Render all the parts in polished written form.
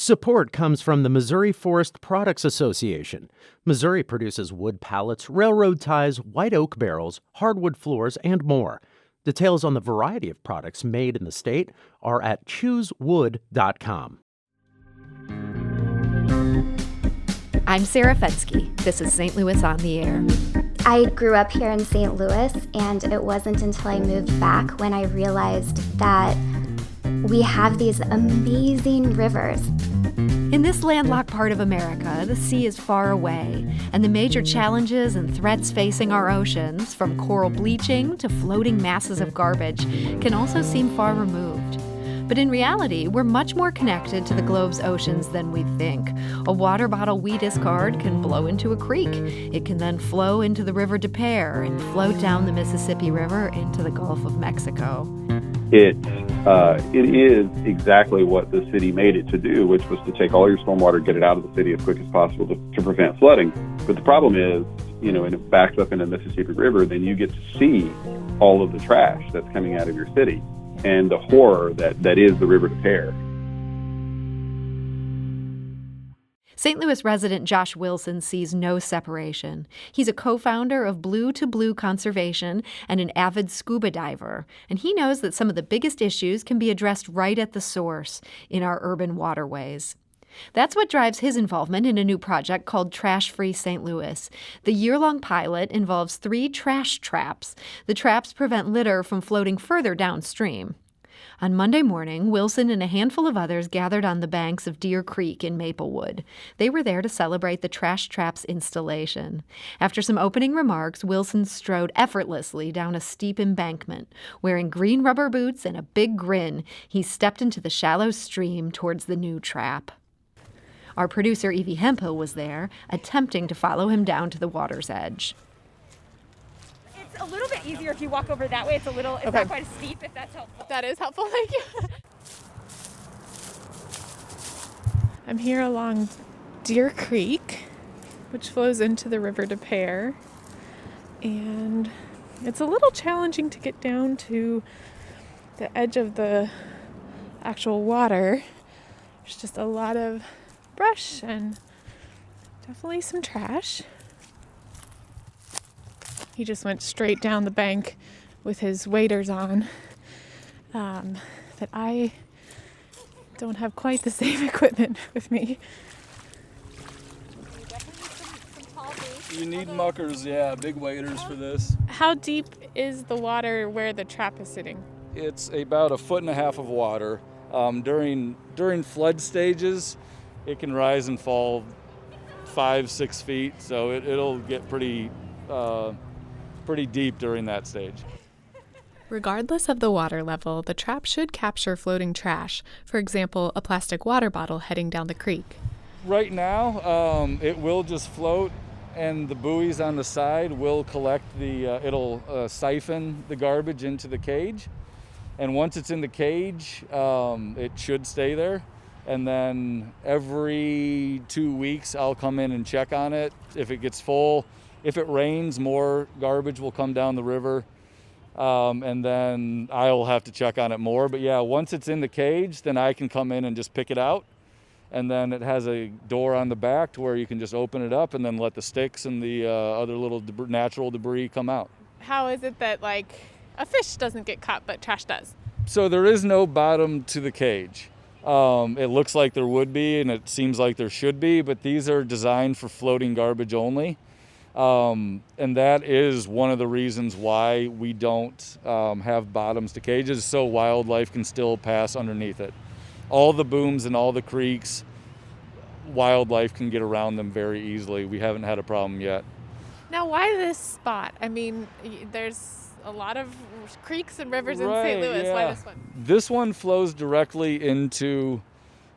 Support comes from the Missouri Forest Products Association. Missouri produces wood pallets, railroad ties, white oak barrels, hardwood floors, and more. Details on the variety of products made in the state are at choosewood.com. I'm Sarah Fensky. This is St. Louis on the Air. I grew up here in St. Louis, and it wasn't until I moved back when I realized that we have these amazing rivers. In this landlocked part of America, the sea is far away, and the major challenges and threats facing our oceans, from coral bleaching to floating masses of garbage, can also seem far removed. But in reality, we're much more connected to the globe's oceans than we think. A water bottle we discard can blow into a creek. It can then flow into the River Des Peres and float down the Mississippi River into the Gulf of Mexico. It is exactly what the city made it to do, which was to take all your stormwater, get it out of the city as quick as possible to prevent flooding. But the problem is, and it backs up into the Mississippi River, then you get to see all of the trash that's coming out of your city and the horror that is the River Des Peres. St. Louis resident Josh Wilson sees no separation. He's a co-founder of Blue2Blue Conservation and an avid scuba diver, and he knows that some of the biggest issues can be addressed right at the source, in our urban waterways. That's what drives his involvement in a new project called Trash Free St. Louis. The yearlong pilot involves 3 trash traps. The traps prevent litter from floating further downstream. On Monday morning, Wilson and a handful of others gathered on the banks of Deer Creek in Maplewood. They were there to celebrate the trash traps installation. After some opening remarks, Wilson strode effortlessly down a steep embankment. Wearing green rubber boots and a big grin, he stepped into the shallow stream towards the new trap. Our producer, Evie Hemphill, was there, attempting to follow him down to the water's edge. It's a little bit easier if you walk over that way. It's not quite as steep, if that's helpful. That is helpful, thank you. I'm here along Deer Creek, which flows into the River Des Peres. And it's a little challenging to get down to the edge of the actual water. There's just a lot of brush and definitely some trash. He just went straight down the bank with his waders on. That I don't have quite the same equipment with me. You need muckers, yeah, big waders for this. How deep is the water where the trap is sitting? It's about 1.5 foot of water. During flood stages, it can rise and fall 5-6 feet, so it'll get pretty deep during that stage. Regardless of the water level, the trap should capture floating trash, for example, a plastic water bottle heading down the creek. Right now, it will just float, and the buoys on the side will collect it'll siphon the garbage into the cage. And once it's in the cage, it should stay there. And then every 2 weeks, I'll come in and check on it. If it gets full, if it rains, more garbage will come down the river. And then I'll have to check on it more. But yeah, once it's in the cage, then I can come in and just pick it out. And then it has a door on the back to where you can just open it up and then let the sticks and the other little natural debris come out. How is it that, a fish doesn't get caught, but trash does? So there is no bottom to the cage. It looks like there would be, and it seems like there should be, but these are designed for floating garbage only. And that is one of the reasons why we don't have bottoms to cages, so wildlife can still pass underneath it. All the booms and all the creeks, wildlife can get around them very easily. We haven't had a problem yet. Now, why this spot? I mean, there's a lot of creeks and rivers in St. Louis. Yeah. Why this one? This one flows directly into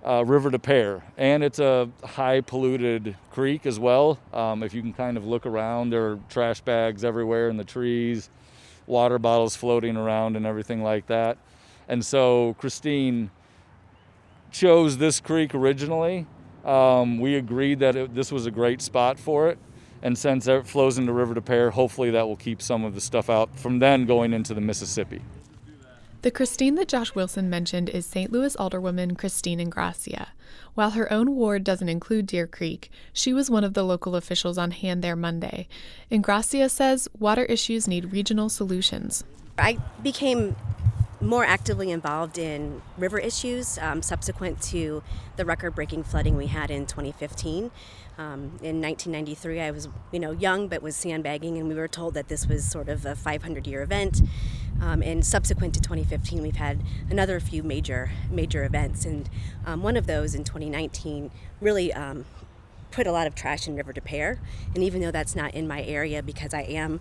River Des Peres, and it's a high polluted creek as well. If you can kind of look around, there are trash bags everywhere in the trees, water bottles floating around and everything like that. And so Christine chose this creek originally. We agreed that this was a great spot for it. And since it flows into River Des Peres, hopefully that will keep some of the stuff out from then going into the Mississippi. The Christine that Josh Wilson mentioned is St. Louis Alderwoman Christine Ingracia. While her own ward doesn't include Deer Creek, she was one of the local officials on hand there Monday. Ingracia says water issues need regional solutions. I became more actively involved in river issues subsequent to the record-breaking flooding we had in 2015. In 1993, I was young but was sandbagging, and we were told that this was sort of a 500-year event. And subsequent to 2015, we've had another few major events, and one of those in 2019 really put a lot of trash in River Des Peres. And even though that's not in my area, because I am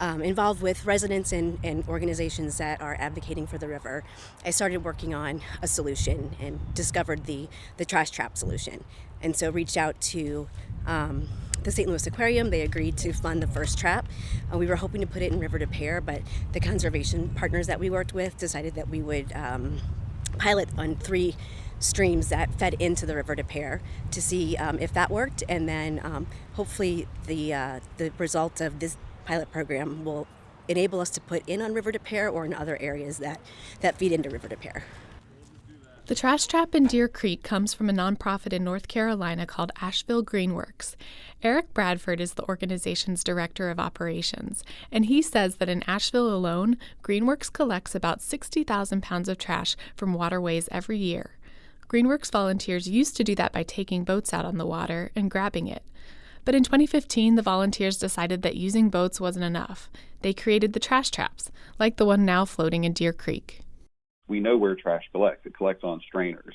involved with residents and organizations that are advocating for the river, I started working on a solution and discovered the trash trap solution. And so reached out to the St. Louis Aquarium. They agreed to fund the first trap. We were hoping to put it in River Des Peres, but the conservation partners that we worked with decided that we would pilot on 3 streams that fed into the River Des Peres to see if that worked, and then hopefully the result of this pilot program will enable us to put in on River Des Peres or in other areas that feed into River Des Peres. The trash trap in Deer Creek comes from a nonprofit in North Carolina called Asheville Greenworks. Eric Bradford is the organization's director of operations, and he says that in Asheville alone, Greenworks collects about 60,000 pounds of trash from waterways every year. Greenworks volunteers used to do that by taking boats out on the water and grabbing it. But in 2015, the volunteers decided that using boats wasn't enough. They created the trash traps, like the one now floating in Deer Creek. We know where trash collects. It collects on strainers.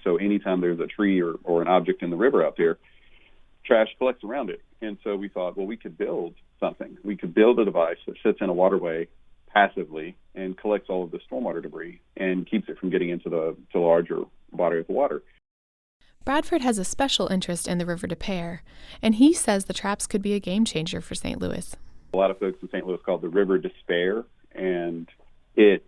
So anytime there's a tree or an object in the river out there, trash collects around it. And so we thought, well, we could build something. We could build a device that sits in a waterway passively and collects all of the stormwater debris and keeps it from getting into the larger body of the water. Bradford has a special interest in the River Des Peres, and he says the traps could be a game changer for St. Louis. A lot of folks in St. Louis call it the River Despair, and it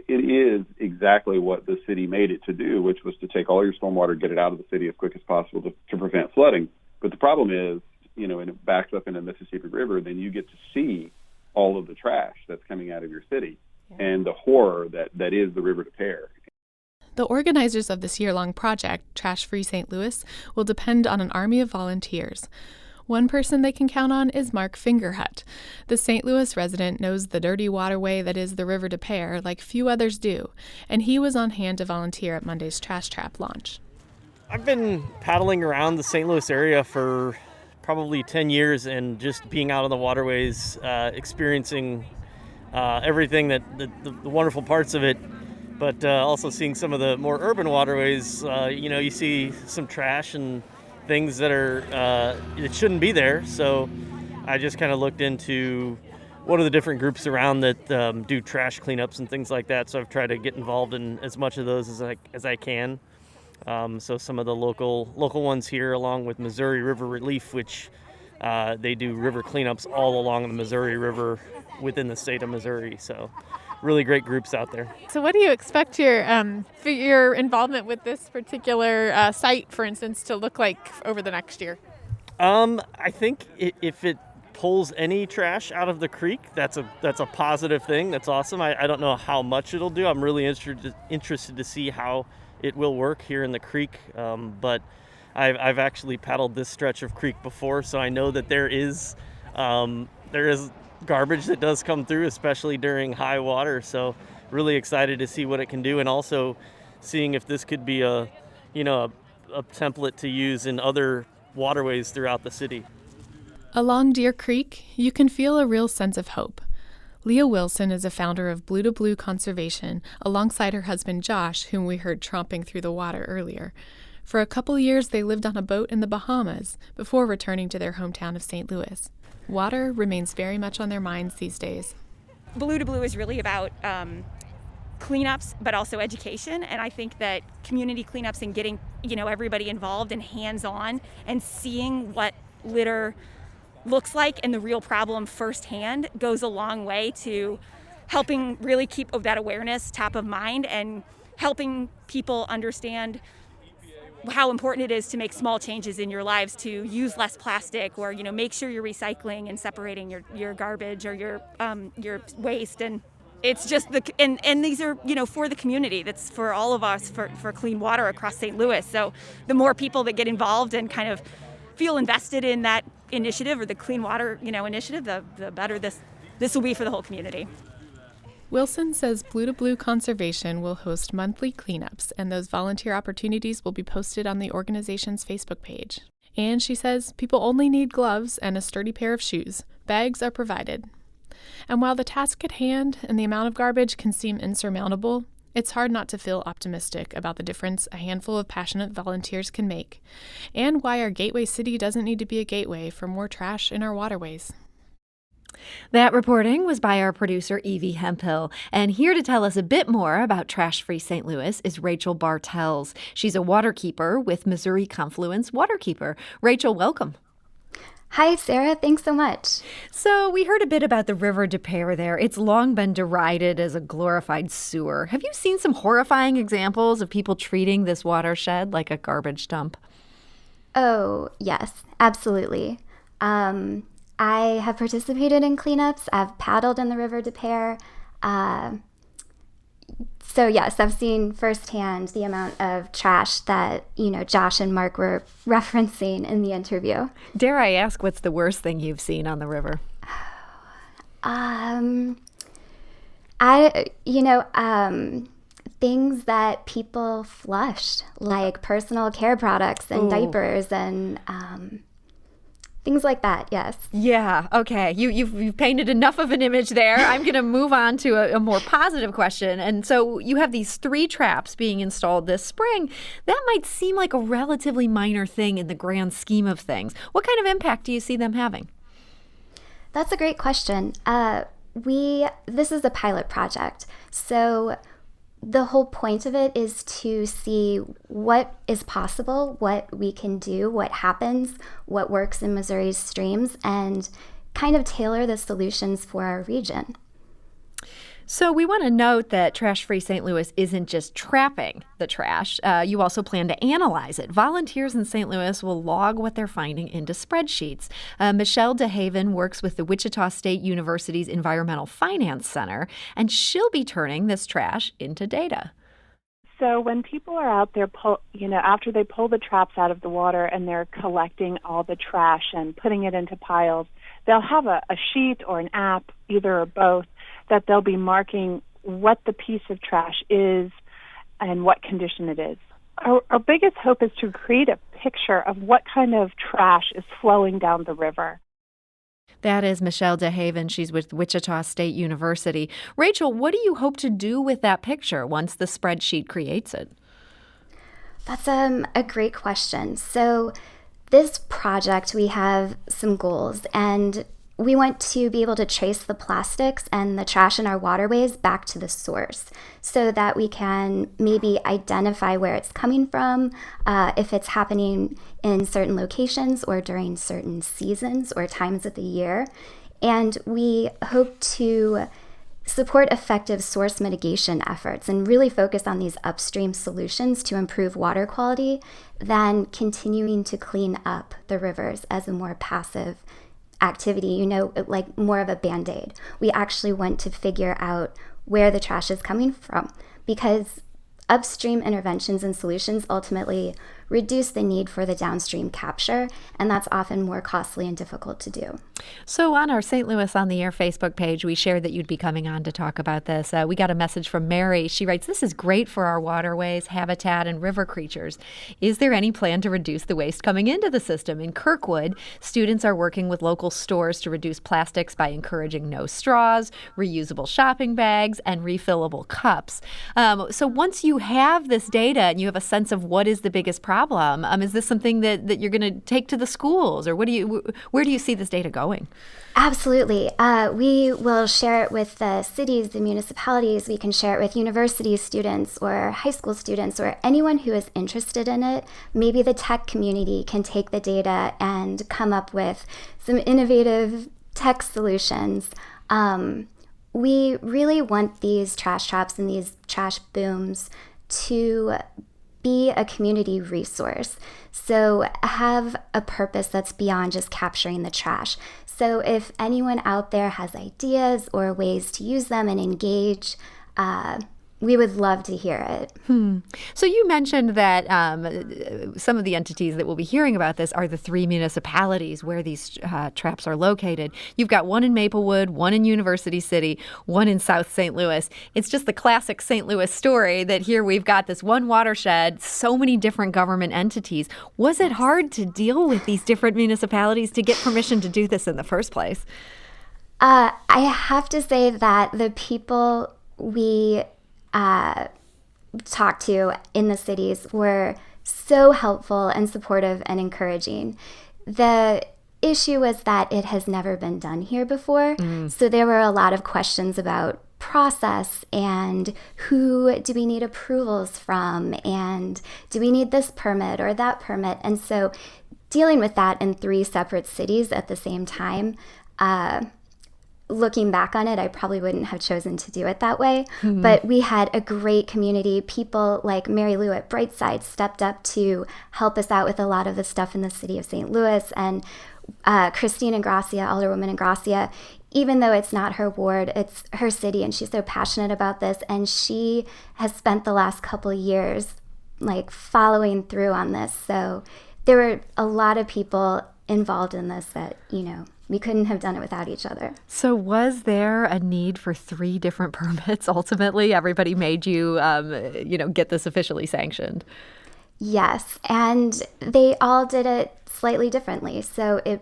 is exactly what the city made it to do, which was to take all your stormwater, get it out of the city as quick as possible to prevent flooding. But the problem is, when it backs up in the Mississippi River, then you get to see all of the trash that's coming out of your city and the horror that is the River Des Peres. The organizers of this year-long project, Trash Free St. Louis, will depend on an army of volunteers. One person they can count on is Mark Fingerhut. The St. Louis resident knows the dirty waterway that is the River Des Peres like few others do, and he was on hand to volunteer at Monday's trash trap launch. I've been paddling around the St. Louis area for probably 10 years and just being out on the waterways, experiencing everything the wonderful parts of it, but also seeing some of the more urban waterways. You see some trash and things that it shouldn't be there. So I just kind of looked into what are the different groups around that do trash cleanups and things like that. So I've tried to get involved in as much of those as I can. So some of the local ones here, along with Missouri River Relief, which they do river cleanups all along the Missouri River within the state of Missouri. So really great groups out there. So what do you expect for your involvement with this particular site, for instance, to look like over the next year? I think if it pulls any trash out of the creek, that's a positive thing. That's awesome. I don't know how much it'll do. I'm really interested to see how it will work here in the creek. But I've actually paddled this stretch of creek before, so I know that there is garbage that does come through, especially during high water. So really excited to see what it can do, and also seeing if this could be a template to use in other waterways throughout the city. Along Deer Creek, you can feel a real sense of hope. Leah Wilson is a founder of Blue2Blue Conservation, alongside her husband Josh, whom we heard tromping through the water earlier. For a couple years, they lived on a boat in the Bahamas before returning to their hometown of St. Louis. Water remains very much on their minds these days. Blue2Blue is really about cleanups, but also education. And I think that community cleanups and getting, everybody involved and hands-on and seeing what litter looks like and the real problem firsthand goes a long way to helping really keep that awareness top of mind and helping people understand how important it is to make small changes in your lives, to use less plastic, or make sure you're recycling and separating your garbage or your waste, and it's just and these are, for the community. That's for all of us, for clean water across St. Louis. So the more people that get involved and kind of feel invested in that initiative or the clean water, initiative, the better this will be for the whole community. Wilson says Blue2Blue Conservation will host monthly cleanups, and those volunteer opportunities will be posted on the organization's Facebook page. And she says people only need gloves and a sturdy pair of shoes. Bags are provided. And while the task at hand and the amount of garbage can seem insurmountable, it's hard not to feel optimistic about the difference a handful of passionate volunteers can make, and why our gateway city doesn't need to be a gateway for more trash in our waterways. That reporting was by our producer, Evie Hemphill. And here to tell us a bit more about Trash-Free St. Louis is Rachel Bartels. She's a waterkeeper with Missouri Confluence Waterkeeper. Rachel, welcome. Hi, Sarah. Thanks so much. So we heard a bit about the River de Pere there. It's long been derided as a glorified sewer. Have you seen some horrifying examples of people treating this watershed like a garbage dump? Oh, yes, absolutely. I have participated in cleanups. I've paddled in the River de Pere. So yes, I've seen firsthand the amount of trash that, Josh and Mark were referencing in the interview. Dare I ask, what's the worst thing you've seen on the river? Things that people flush, like personal care products and diapers and things like that, yes. Yeah, okay. You've painted enough of an image there. I'm going to move on to a more positive question. And so you have these 3 traps being installed this spring. That might seem like a relatively minor thing in the grand scheme of things. What kind of impact do you see them having? That's a great question. This is a pilot project. So the whole point of it is to see what is possible, what we can do, what happens, what works in Missouri's streams, and kind of tailor the solutions for our region. So we want to note that Trash-Free St. Louis isn't just trapping the trash. You also plan to analyze it. Volunteers in St. Louis will log what they're finding into spreadsheets. Michelle DeHaven works with the Wichita State University's Environmental Finance Center, and she'll be turning this trash into data. So when people are out there, after they pull the traps out of the water and they're collecting all the trash and putting it into piles, they'll have a sheet or an app, either or both, that they'll be marking what the piece of trash is and what condition it is. Our biggest hope is to create a picture of what kind of trash is flowing down the river. That is Michelle DeHaven. She's with Wichita State University. Rachel, what do you hope to do with that picture once the spreadsheet creates it? That's a great question. So this project, we have some goals, and we want to be able to trace the plastics and the trash in our waterways back to the source so that we can maybe identify where it's coming from, if it's happening in certain locations or during certain seasons or times of the year. And we hope to support effective source mitigation efforts and really focus on these upstream solutions to improve water quality than continuing to clean up the rivers as a more passive activity, like more of a Band-Aid. We actually want to figure out where the trash is coming from, because upstream interventions and solutions ultimately reduce the need for the downstream capture, and that's often more costly and difficult to do. So on our St. Louis on the Air Facebook page, we shared that you'd be coming on to talk about this. We got a message from Mary. She writes, "This is great for our waterways, habitat, and river creatures. Is there any plan to reduce the waste coming into the system? In Kirkwood, students are working with local stores to reduce plastics by encouraging no straws, reusable shopping bags, and refillable cups." So once you have this data and you have a sense of what is the biggest problem, is this something that you're going to take to the schools, or where do you see this data going? Absolutely. We will share it with the cities, the municipalities. We can share it with university students or high school students or anyone who is interested in it. Maybe the tech community can take the data and come up with some innovative tech solutions. We really want these trash traps and these trash booms to be a community resource. So have a purpose that's beyond just capturing the trash. So if anyone out there has ideas or ways to use them and engage, we would love to hear it. So you mentioned that some of the entities that will be hearing about this are the 3 municipalities where these traps are located. You've got one in Maplewood, one in University City, one in South St. Louis. It's just the classic St. Louis story that here we've got this one watershed, so many different government entities. Was it hard to deal with these different municipalities to get permission to do this in the first place? I have to say that the people we talked to in the cities were so helpful and supportive and encouraging. The issue was that it has never been done here before. So there were a lot of questions about process and who do we need approvals from and do we need this permit or that permit. And so dealing with that in 3 separate cities at the same time, looking back on it, I probably wouldn't have chosen to do it that way. But we had a great community. People like Mary Lou at Brightside stepped up to help us out with a lot of the stuff in the city of St. Louis. And Christine Ingracia, Alderwoman Ingracia, even though it's not her ward, it's her city, and she's so passionate about this. And she has spent the last couple of years like following through on this. So there were a lot of people involved in this that, we couldn't have done it without each other. So was there a need for 3 different permits ultimately? Everybody made you, get this officially sanctioned. Yes, and they all did it slightly differently. So it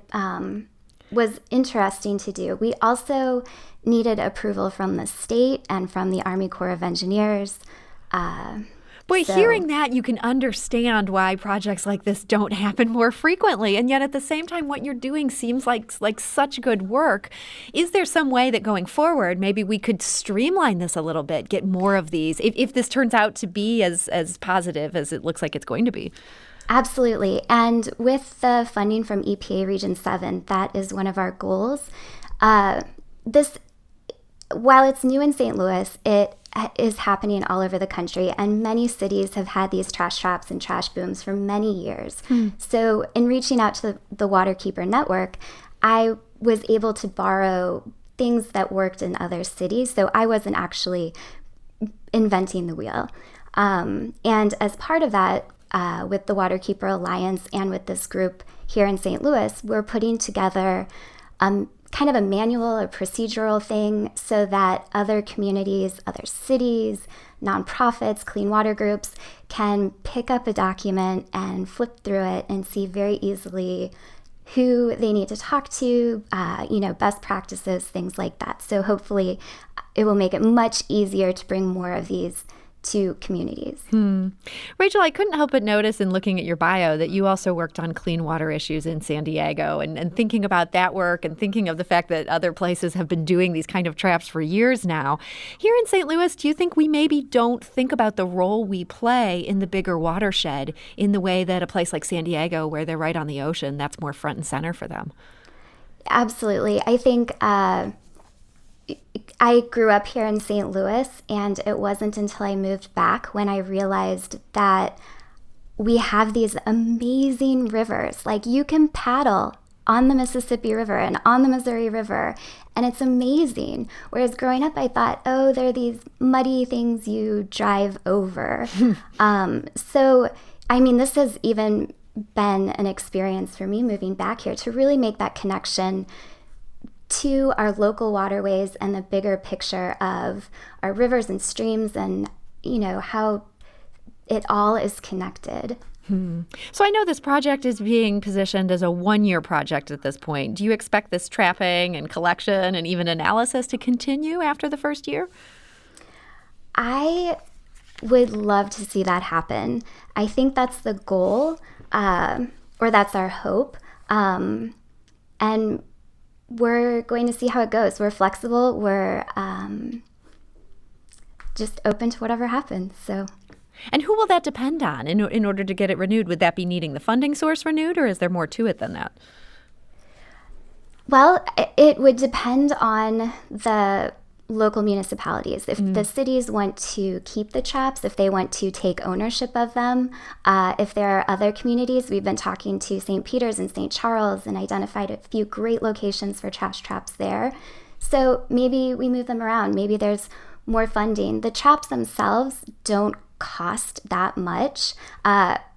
was interesting to do. We also needed approval from the state and from the Army Corps of Engineers. Boy, hearing that, you can understand why projects like this don't happen more frequently. And yet at the same time, what you're doing seems like such good work. Is there some way that going forward, maybe we could streamline this a little bit, get more of these, if this turns out to be as positive as it looks like it's going to be? Absolutely. And with the funding from EPA Region 7, that is one of our goals. While it's new in St. Louis, it is happening all over the country, and many cities have had these trash traps and trash booms for many years. So in reaching out to the Waterkeeper network, I was able to borrow things that worked in other cities, so I wasn't actually inventing the wheel. And as part of that, with the Waterkeeper Alliance and with this group here in St. Louis, we're putting together kind of a manual or procedural thing so that other communities, other cities, nonprofits, clean water groups can pick up a document and flip through it and see very easily who they need to talk to, best practices, things like that. So hopefully it will make it much easier to bring more of these to communities. Rachel, I couldn't help but notice in looking at your bio that you also worked on clean water issues in San Diego, and thinking about that work and thinking of the fact that other places have been doing these kind of traps for years now. Here in St. Louis, do you think we maybe don't think about the role we play in the bigger watershed in the way that a place like San Diego, where they're right on the ocean, that's more front and center for them? Absolutely. I think I grew up here in St. Louis, and it wasn't until I moved back when I realized that we have these amazing rivers. Like, you can paddle on the Mississippi River and on the Missouri River, and it's amazing. Whereas growing up, I thought, oh, they're these muddy things you drive over. This has even been an experience for me moving back here to really make that connection to our local waterways and the bigger picture of our rivers and streams and, how it all is connected. So I know this project is being positioned as a 1-year project at this point. Do you expect this trapping and collection and even analysis to continue after the first year? I would love to see that happen. I think that's the goal, or that's our hope. And we're going to see how it goes. We're flexible. We're just open to whatever happens. So, and who will that depend on in order to get it renewed? Would that be needing the funding source renewed, or is there more to it than that? Well, it would depend on the local municipalities. If the cities want to keep the traps, if they want to take ownership of them, if there are other communities, we've been talking to St. Peter's and St. Charles and identified a few great locations for trash traps there. So maybe we move them around. Maybe there's more funding. The traps themselves don't cost that much.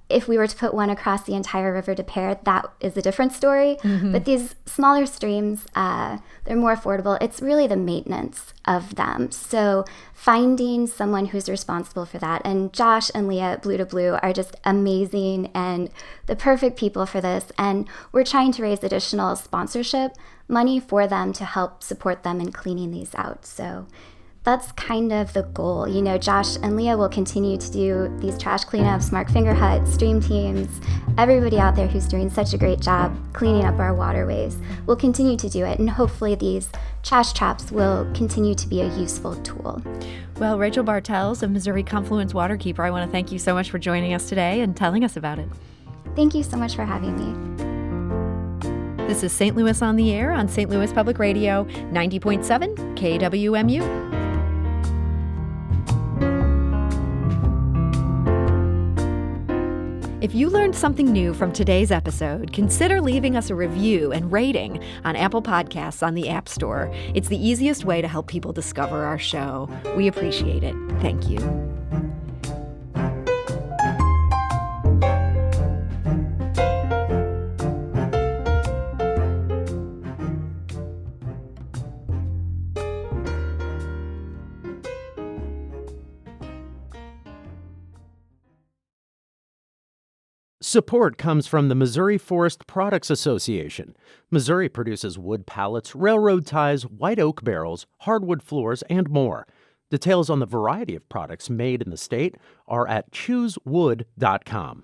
If we were to put one across the entire River des Peres, that is a different story. But these smaller streams, they're more affordable. It's really the maintenance of them. So finding someone who's responsible for that, and Josh and Leah at Blue2Blue are just amazing and the perfect people for this. And we're trying to raise additional sponsorship money for them to help support them in cleaning these out. So that's kind of the goal. You know, Josh and Leah will continue to do these trash cleanups, Mark Finger Hut, stream teams, everybody out there who's doing such a great job cleaning up our waterways will continue to do it. And hopefully these trash traps will continue to be a useful tool. Well, Rachel Bartels of Missouri Confluence Waterkeeper, I want to thank you so much for joining us today and telling us about it. Thank you so much for having me. This is St. Louis on the Air on St. Louis Public Radio, 90.7 KWMU. If you learned something new from today's episode, consider leaving us a review and rating on Apple Podcasts on the App Store. It's the easiest way to help people discover our show. We appreciate it. Thank you. Support comes from the Missouri Forest Products Association. Missouri produces wood pallets, railroad ties, white oak barrels, hardwood floors, and more. Details on the variety of products made in the state are at choosewood.com.